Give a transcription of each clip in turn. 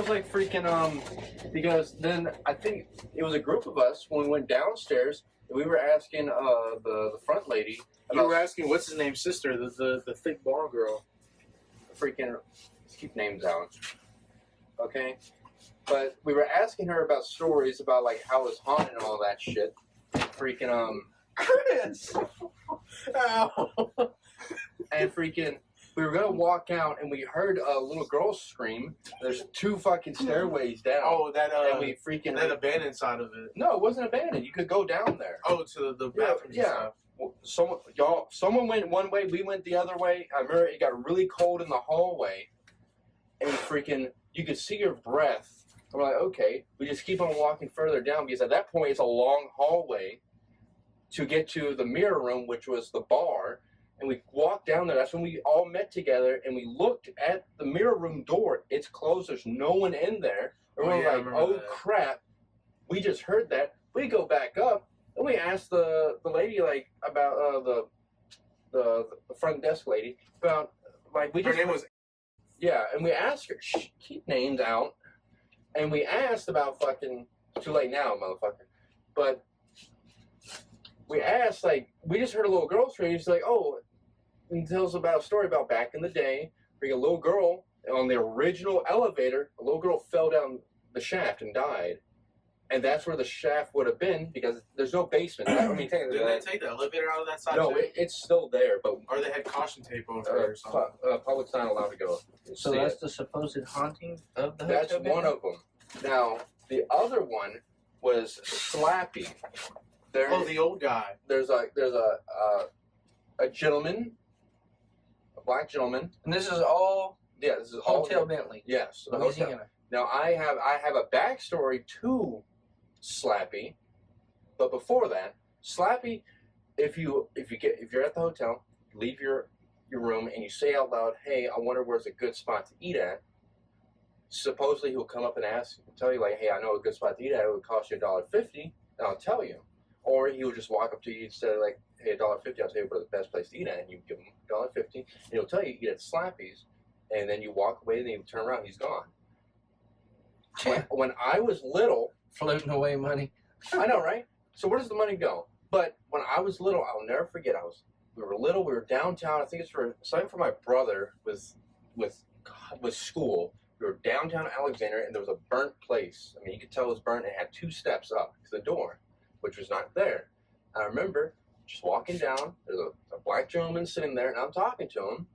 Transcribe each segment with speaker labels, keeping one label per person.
Speaker 1: was like freaking because then I think it was a group of us when we went downstairs and we were asking the front lady.
Speaker 2: You were asking what's his name's sister, the thick blonde girl.
Speaker 1: Freaking, let's keep names out. Okay, but we were asking her about stories about like how it's haunted and all that shit. Freaking
Speaker 2: Chris. Ow.
Speaker 1: And freaking, we were gonna walk out and we heard a little girl scream. There's 2 fucking stairways down.
Speaker 2: Oh, that
Speaker 1: and we freaking
Speaker 2: that abandoned side of it.
Speaker 1: No, it wasn't abandoned. You could go down there.
Speaker 2: Oh, to the bathrooms.
Speaker 1: Yeah. Someone went one way, we went the other way. I remember it got really cold in the hallway, and freaking, you could see your breath. I'm like, okay, we just keep on walking further down because at that point it's a long hallway to get to the mirror room, which was the bar. And we walked down there. That's when we all met together, and we looked at the mirror room door. It's closed. There's no one in there. And we're like, oh crap! We just heard that. We go back up. And we asked the lady like about the front desk lady about like we just
Speaker 2: her name was
Speaker 1: and we asked her, keep names out, and we asked about fucking too late now, motherfucker. But we asked like we just heard a little girl scream. She's like, oh, and tell us about a story about back in the day. Where a little girl on the original elevator, a little girl fell down the shaft and died. And that's where the shaft would have been because there's no basement. I mean,
Speaker 2: didn't they take the elevator out of that side?
Speaker 1: No, it's still there, but
Speaker 2: or they had caution tape over it or something.
Speaker 1: Public's not allowed to go.
Speaker 3: So that's the supposed haunting of the
Speaker 1: That's
Speaker 3: hotel
Speaker 1: one of them. Now the other one was Slappy.
Speaker 2: The old guy.
Speaker 1: There's a gentleman, a black gentleman,
Speaker 3: and this is all
Speaker 1: this is
Speaker 3: Hotel
Speaker 1: all,
Speaker 3: Bentley.
Speaker 1: Yes, the
Speaker 3: Louisiana.
Speaker 1: hotel. Now I have a backstory to Slappy, but before that, Slappy, if you're at the hotel, leave your room and you say out loud, "Hey, I wonder where's a good spot to eat at." Supposedly he'll come up and tell you like, "Hey, I know a good spot to eat at. It would cost you $1.50," and I'll tell you. Or he would just walk up to you and say like, "Hey, $1.50, I'll tell you where the best place to eat at," and you give him $1.50, and he'll tell you eat at Slappy's, and then you walk away and then you turn around, and he's gone. When I was little.
Speaker 3: Floating away money.
Speaker 1: I know, right? So where does the money go? But when I was little, I'll never forget. We were little. We were downtown. I think it's for something for my brother with school. We were downtown Alexander, and there was a burnt place. I mean, you could tell it was burnt. It had 2 steps up to the door, which was not there. I remember just walking down. There's a black gentleman sitting there, and I'm talking to him.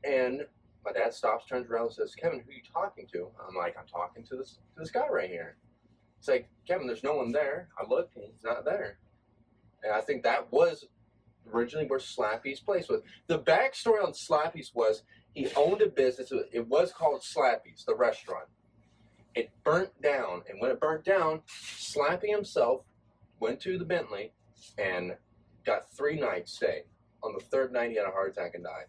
Speaker 1: And my dad stops, turns around, and says, "Kevin, who are you talking to?" I'm like, "I'm talking to this guy right here." It's like, "Kevin, there's no one there." I looked, and he's not there. And I think that was originally where Slappy's place was. The backstory on Slappy's was he owned a business. It was called Slappy's, the restaurant. It burnt down, and when it burnt down, Slappy himself went to the Bentley and got 3 nights stay. On the 3rd night, he had a heart attack and died.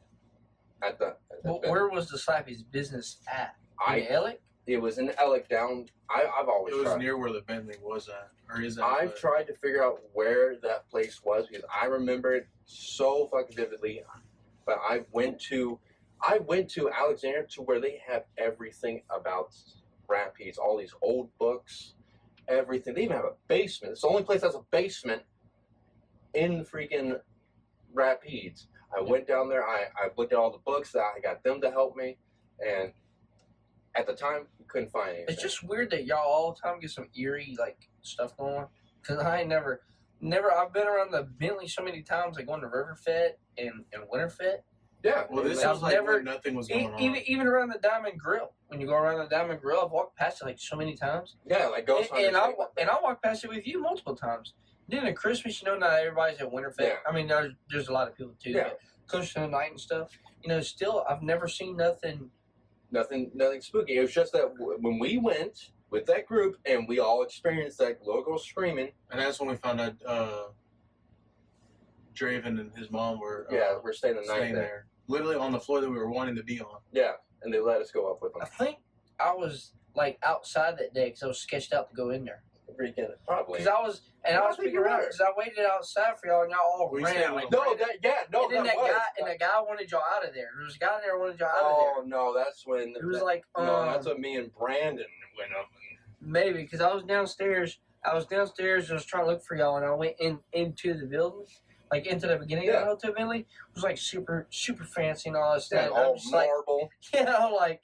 Speaker 3: Where was the Slappy's business at? In Ellick?
Speaker 1: It was in Ellick down. I've always.
Speaker 2: It was near where the Bentley was at, or is that?
Speaker 1: I've tried to figure out where that place was because I remember it so fucking vividly. But I went to Alexander to where they have everything about rapids, all these old books, everything. They even have a basement. It's the only place that has a basement in freaking Rapides. I went down there. I looked at all the books. I got them to help me, and at the time, we couldn't find anything.
Speaker 3: It's just weird that y'all all the time get some eerie like stuff going on. Cause I ain't never. I've been around the Bentley so many times, like going to Riverfest and Winterfest.
Speaker 1: Yeah.
Speaker 2: Well, this was like when nothing was going on.
Speaker 3: Even around the Diamond Grill. When you go around the Diamond Grill, I've walked past it like so many times.
Speaker 1: Yeah, like Ghost Hunters.
Speaker 3: And I walked past it with you multiple times. Then at Christmas, not everybody's at Winterfest. Yeah. I mean, there's a lot of people too.
Speaker 1: Yeah.
Speaker 3: But close to the night and stuff. Still, I've never seen nothing.
Speaker 1: Nothing spooky. It was just that when we went with that group and we all experienced that little girl screaming.
Speaker 2: And that's when we found out Draven and his mom were
Speaker 1: we're staying the night there.
Speaker 2: Literally on the floor that we were wanting to be on.
Speaker 1: Yeah, and they let us go up with them.
Speaker 3: I think I was like outside that day because I was sketched out to go in there.
Speaker 1: freaking probably.
Speaker 3: Because I was
Speaker 1: think
Speaker 3: speaking
Speaker 1: you
Speaker 3: around
Speaker 1: were.
Speaker 3: because I waited outside for y'all and y'all all
Speaker 2: We
Speaker 3: ran.
Speaker 2: stayed
Speaker 3: Like,
Speaker 2: on-
Speaker 1: No,
Speaker 3: ran.
Speaker 1: no,
Speaker 3: and then
Speaker 1: that was.
Speaker 3: that guy wanted y'all out of there. There was a guy there who wanted y'all out of
Speaker 1: Oh no, that's when.
Speaker 3: there. It was
Speaker 1: that-
Speaker 3: like,
Speaker 1: no, that's when me and Brandon went up.
Speaker 3: maybe because I was downstairs. I was trying to look for y'all, and I went into the building, like into the beginning of the hotel building. It was like super fancy and all that stuff.
Speaker 1: Yeah, all
Speaker 3: I'm just like,
Speaker 1: marble.
Speaker 3: like,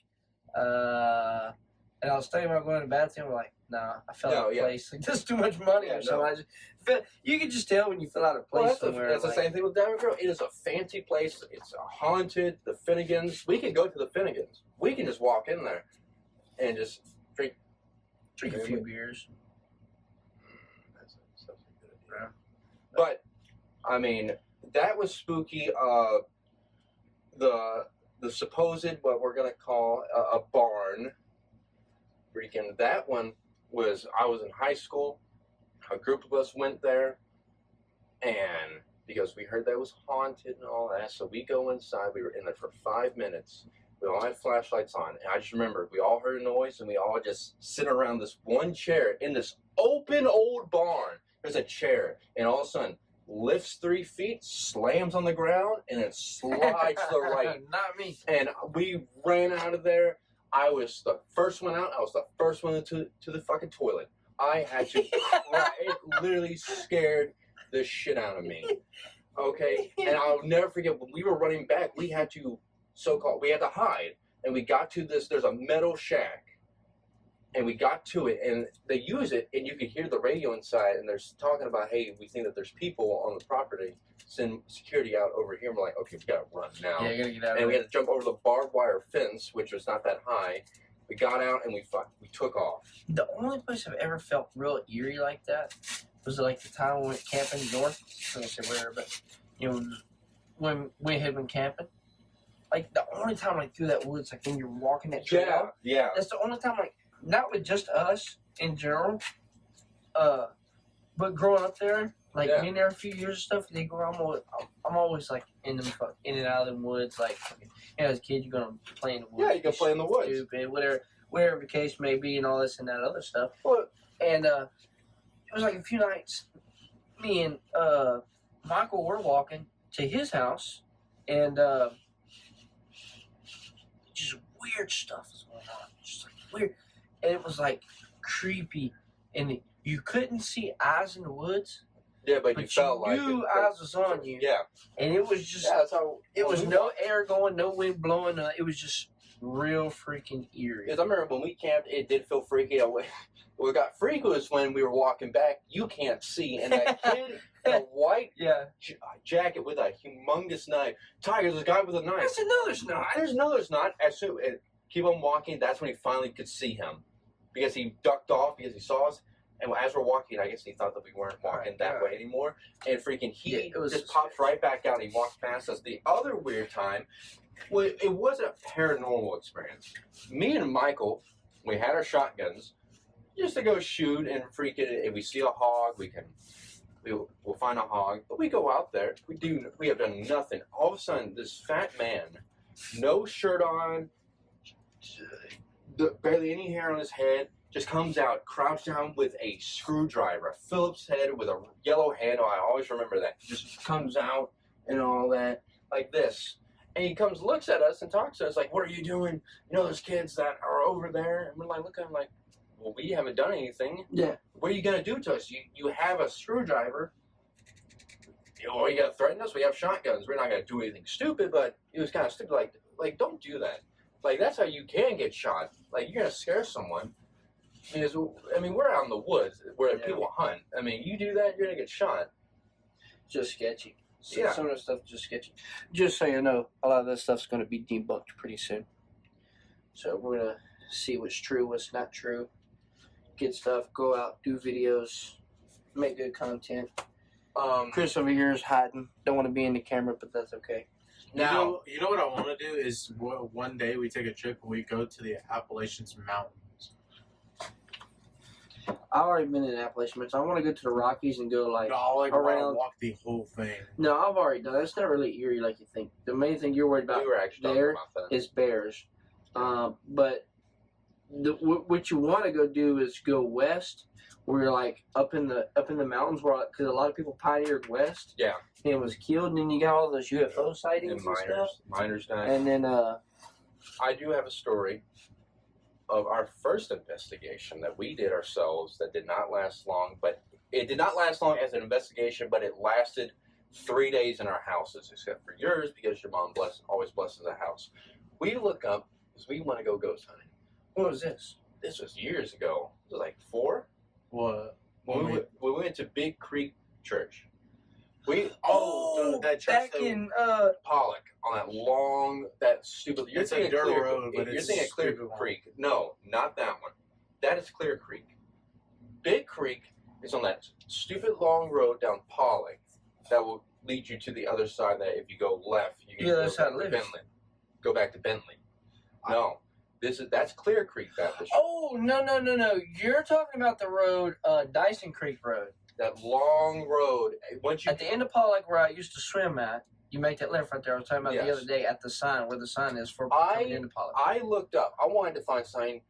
Speaker 3: and I was thinking about going to the bathroom. I'm like, nah, I fell out of place. Like, that's too much money
Speaker 1: Yeah,
Speaker 3: or something. I just feel, you can just tell when you fell out of place
Speaker 1: Well, that's
Speaker 3: somewhere.
Speaker 1: the same thing with Diamond Grove. It is a fancy place. It's haunted. The Finnegans. We can go to the Finnegans. We can just walk in there and just drink
Speaker 3: drink a few beers.
Speaker 1: That's a good idea. But I mean, that was spooky. The supposed what we're gonna call a barn. Freaking that one was. I was in high school. A group of us went there, and because we heard that it was haunted and all that, so we go inside. We were in there for 5 minutes. We all had flashlights on, and I just remember we all heard a noise, and we all just sit around this one chair in this open old barn. There's a chair, and all of a sudden lifts 3 feet, slams on the ground, and then slides to the right.
Speaker 3: Not me.
Speaker 1: And we ran out of there. I was the first one out. I was the first one to the fucking toilet. I had to cry. It literally scared the shit out of me. Okay? And I'll never forget when we were running back, we had to hide. And we got to this, there's a metal shack. And we got to it, and they use it, and you could hear the radio inside, and they're talking about, hey, we think that there's people on the property. Send security out over here. And we're like, okay, we gotta run now.
Speaker 3: Yeah, you gotta get out
Speaker 1: And
Speaker 3: of
Speaker 1: we
Speaker 3: there.
Speaker 1: had to jump over the barbed wire fence, which was not that high. We got out and we took off.
Speaker 3: The only place I've ever felt real eerie like that was like the time we went camping north. I don't say where, but when we had been camping. Like the only time like through that woods, like when you're walking that trail.
Speaker 1: Yeah.
Speaker 3: That's the only time like not with just us in general, but growing up there, like being there a few years and stuff. I'm always like in and out of the woods. Like as a kid, you're gonna play in the woods.
Speaker 1: Yeah, you can play in the woods.
Speaker 3: Stupid, whatever the case may be, and all this and that other stuff.
Speaker 1: Well,
Speaker 3: And it was like a few nights. Me and Michael were walking to his house, and just weird stuff was going on. Just like weird. And it was like creepy, and you couldn't see eyes in the woods.
Speaker 1: Yeah, but you felt like
Speaker 3: knew
Speaker 1: it.
Speaker 3: eyes was on you.
Speaker 1: Yeah.
Speaker 3: And it was just,
Speaker 1: That's how.
Speaker 3: it was no air going, no wind blowing. It was just real freaking eerie.
Speaker 1: Because I remember when we camped, it did feel freaky. What got freaky was when we were walking back. You can't see, and that kid in a white jacket with a humongous knife. Tiger, there's a guy with a knife.
Speaker 3: I said, no, there's not.
Speaker 1: There's not. As soon keep on walking, that's when he finally could see him, because he ducked off because he saw us. And as we're walking, I guess he thought that we weren't walking that way anymore. And freaking he just pops right back out. He walks past us. The other weird time, it wasn't a paranormal experience. Me and Michael, we had our shotguns just to go shoot, and freaking if we see a hog, we'll find a hog. But we go out there. We have done nothing. All of a sudden, this fat man, no shirt on, barely any hair on his head, just comes out, crouched down with a screwdriver, a Phillips head with a yellow handle. I always remember that. Just comes out and all that, like this. And he comes, looks at us, and talks to us like, "What are you doing? You know those kids that are over there?" And we're like, look at him like, "Well, we haven't done anything.
Speaker 3: Yeah.
Speaker 1: What are you gonna do to us? You have a screwdriver. You gotta threaten us? We have shotguns. We're not gonna do anything stupid." But it was kind of stupid. Like don't do that. Like that's how you can get shot. Like you're gonna scare someone. Because, I mean, we're out in the woods where people hunt. I mean, you do that, you're going to get shot.
Speaker 3: Just sketchy.
Speaker 1: So
Speaker 3: Some of the stuff is just sketchy. Just so you know, a lot of this stuff's going to be debunked pretty soon. So we're going to see what's true, what's not true. Get stuff, go out, do videos, make good content. Chris over here is hiding. Don't want to be in the camera, but that's okay.
Speaker 2: Now, you know what I want to do is one day we take a trip and we go to the Appalachians Mountains.
Speaker 3: I've already been in Appalachian, so I want to go to the Rockies and go like
Speaker 2: around, walk the whole thing.
Speaker 3: No, I've already done. It's not really eerie like you think. The main thing you're worried about
Speaker 1: we were actually
Speaker 3: there
Speaker 1: talking about that.
Speaker 3: is bears, but what you want to go do is go west, where you're like up in the mountains, where because a lot of people pioneered west.
Speaker 1: Yeah.
Speaker 3: And was killed, and then you got all those UFO sightings and stuff.
Speaker 1: Miners died.
Speaker 3: And then
Speaker 1: I do have a story of our first investigation that we did ourselves that did not last long, but it did not last long as an investigation, but it lasted 3 days in our houses, except for yours because your mom always blesses the house. We look up because we want to go ghost hunting.
Speaker 3: what was this?
Speaker 1: This was years ago. It was like 4.
Speaker 2: What?
Speaker 1: When we went to Big Creek Church.
Speaker 2: That church
Speaker 3: back
Speaker 2: that-
Speaker 3: in
Speaker 1: Pollock on that stupid. You're
Speaker 2: It's a
Speaker 1: thinking
Speaker 2: dirt
Speaker 1: Clear
Speaker 2: road, but
Speaker 1: You're
Speaker 2: it's
Speaker 1: thinking Clear
Speaker 2: stupid one.
Speaker 1: Creek. No, not that one. That is Clear Creek. Big Creek is on that stupid long road down Pollock that will lead you to the other side. That if you go left, you can
Speaker 3: Yeah,
Speaker 1: go
Speaker 3: that's
Speaker 1: back
Speaker 3: how it
Speaker 1: to
Speaker 3: lives.
Speaker 1: Bentley. Go back to Bentley. No, that's Clear Creek Baptist.
Speaker 3: Oh no! You're talking about the road, Dyson Creek Road.
Speaker 1: That long road. Once you
Speaker 3: At the end of Pollock, where I used to swim at, you make that left right there. I was talking about the
Speaker 1: Yes.
Speaker 3: other day at the sign, where the sign is for
Speaker 1: I-
Speaker 3: coming into Pollock.
Speaker 1: I looked up. I wanted to find something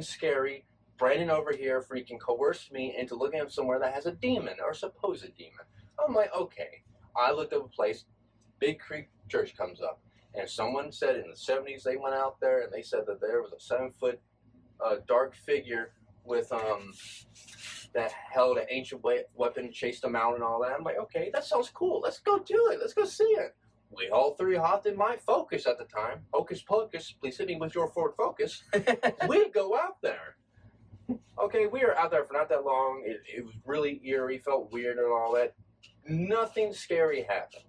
Speaker 1: scary. Brandon over here freaking coerced me into looking up somewhere that has a demon or supposed demon. I'm like, okay. I looked up a place. Big Creek Church comes up, and someone said in the 70s they went out there and they said that there was a 7-foot dark figure with that held an ancient weapon, chased them out and all that. I'm like, okay, that sounds cool. Let's go do it. Let's go see it. We all three hopped in my Focus at the time. Hocus Pocus, please hit me with your Ford Focus. We go out there. Okay, we were out there for not that long. It was really eerie, felt weird and all that. Nothing scary happened.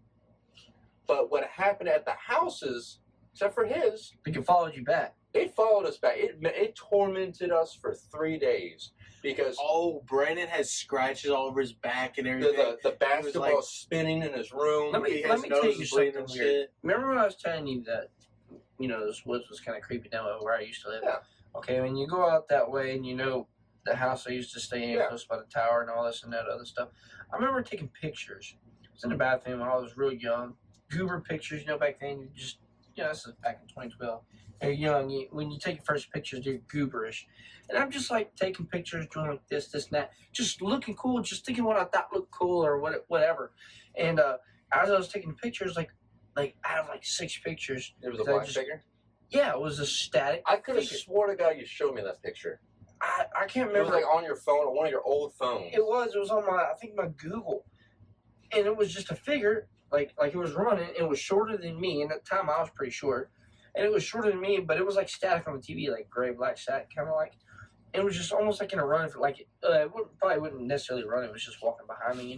Speaker 1: But what happened at the houses, except for his,
Speaker 3: It followed you back.
Speaker 1: it followed us back. It tormented us for 3 days because
Speaker 2: Brandon has scratches all over his back and everything.
Speaker 1: the basketball
Speaker 2: like-
Speaker 1: was spinning in his room.
Speaker 3: Let me
Speaker 2: He has
Speaker 3: tell you
Speaker 2: nosebleed
Speaker 3: something
Speaker 2: and
Speaker 3: weird.
Speaker 2: shit.
Speaker 3: Remember when I was telling you that, those woods was kind of creepy down where I used to live?
Speaker 1: Yeah.
Speaker 3: Okay, when you go out that way and the house I used to stay in,
Speaker 1: Yeah.
Speaker 3: close by the tower and all this and that other stuff, I remember taking pictures. I was in the bathroom when I was real young. Goober pictures, back then, you just, this is back in 2012. You're young, when you take your first pictures, they're gooberish. And I'm just like taking pictures, doing like this, and that, just looking cool, just thinking what I thought looked cool or whatever. And as I was taking the pictures, like I have like 6 pictures.
Speaker 1: It was a
Speaker 3: Did I
Speaker 1: black
Speaker 3: just-
Speaker 1: figure.
Speaker 3: Yeah, it was a static.
Speaker 1: I could have
Speaker 3: figure.
Speaker 1: swore to God you showed me that picture.
Speaker 3: I can't
Speaker 1: It was
Speaker 3: remember.
Speaker 1: like on your phone, or one of your old phones.
Speaker 3: It was on I think my Google, and it was just a figure, like it was running. It was shorter than me, and at the time I was pretty short, and it was shorter than me, but it was like static on the TV, like gray black static, kind of like. And it was just almost like in a run, probably wouldn't necessarily run. It was just walking behind me,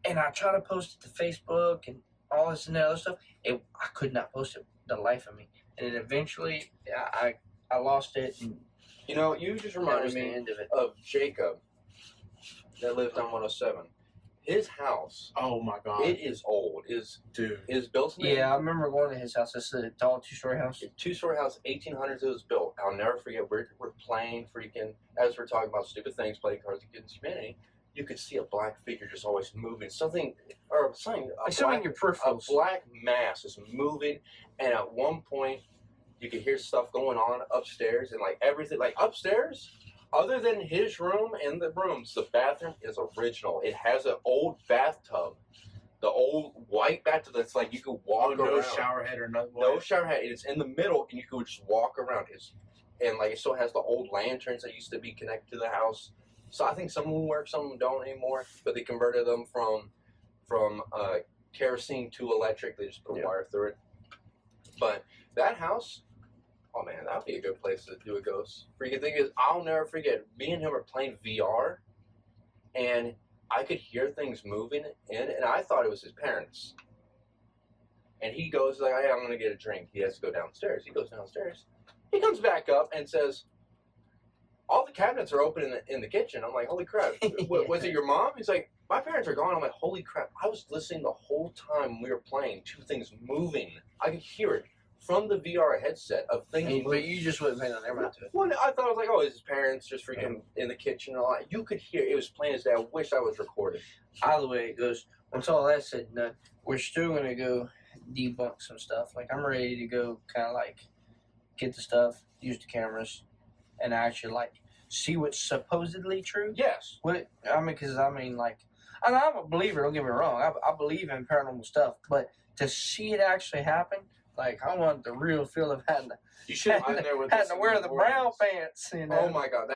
Speaker 3: And I tried to post it to Facebook and all this and that other stuff. I could not post it, the life of me, and then eventually I lost it, and
Speaker 1: You just
Speaker 3: that
Speaker 1: reminded
Speaker 3: was the
Speaker 1: me
Speaker 3: end of it.
Speaker 1: of Jacob that lived on 107. His house,
Speaker 2: Oh my god,
Speaker 1: it is old.
Speaker 2: dude.
Speaker 1: Is built in
Speaker 3: Yeah, I remember going to his house. It's a tall 2-story house.
Speaker 1: a 2-story house, 1800s it was built. I'll never forget, we're playing freaking, as we're talking about stupid things, playing Cards Against Humanity, you could see a black figure just always moving. Something in
Speaker 3: your
Speaker 1: a
Speaker 3: peripherals.
Speaker 1: black mass is moving, and at one point, you could hear stuff going on upstairs, and like everything, like upstairs, other than his room and the rooms, the bathroom is original. It has an old bathtub, the old white bathtub that's like you could walk
Speaker 2: no
Speaker 1: around.
Speaker 2: shower head or nothing.
Speaker 1: No shower head. It's in the middle, and you could just walk around. And like it still has the old lanterns that used to be connected to the house. So I think some of them work, some of them don't anymore. But they converted them from kerosene to electric. They just put a wire through it. But that house, oh man, that would be a good place to do a ghost. Freaking thing is, I'll never forget. Me and him were playing VR, and I could hear things moving in, and I thought it was his parents. And he goes like, "Hey, I'm gonna get a drink." He has to go downstairs. He goes downstairs. He comes back up and says, "All the cabinets are open in the kitchen." I'm like, "Holy crap! Was it your mom?" He's like, "My parents are gone." I'm like, "Holy crap!" I was listening the whole time we were playing. 2 things moving. I could hear it from the VR headset of things moving.
Speaker 3: But you just wouldn't pay on their mind to it.
Speaker 1: Well, I thought, I was like, oh, his parents just freaking in the kitchen and all that. You could hear it was plain as day. I wish I was recording.
Speaker 3: Either way it goes, once all that's said and done, we're still going to go debunk some stuff. Like, I'm ready to go kind of like get the stuff, use the cameras, and actually like see what's supposedly true.
Speaker 1: Yes.
Speaker 3: What I mean, because like, and I'm a believer. Don't get me wrong. I believe in paranormal stuff, but to see it actually happen, like I want the real feel of having
Speaker 2: You should have been there with
Speaker 3: to
Speaker 2: us in
Speaker 3: wear
Speaker 2: New
Speaker 3: the brown
Speaker 2: Orleans.
Speaker 3: pants. You know.
Speaker 1: Oh my God.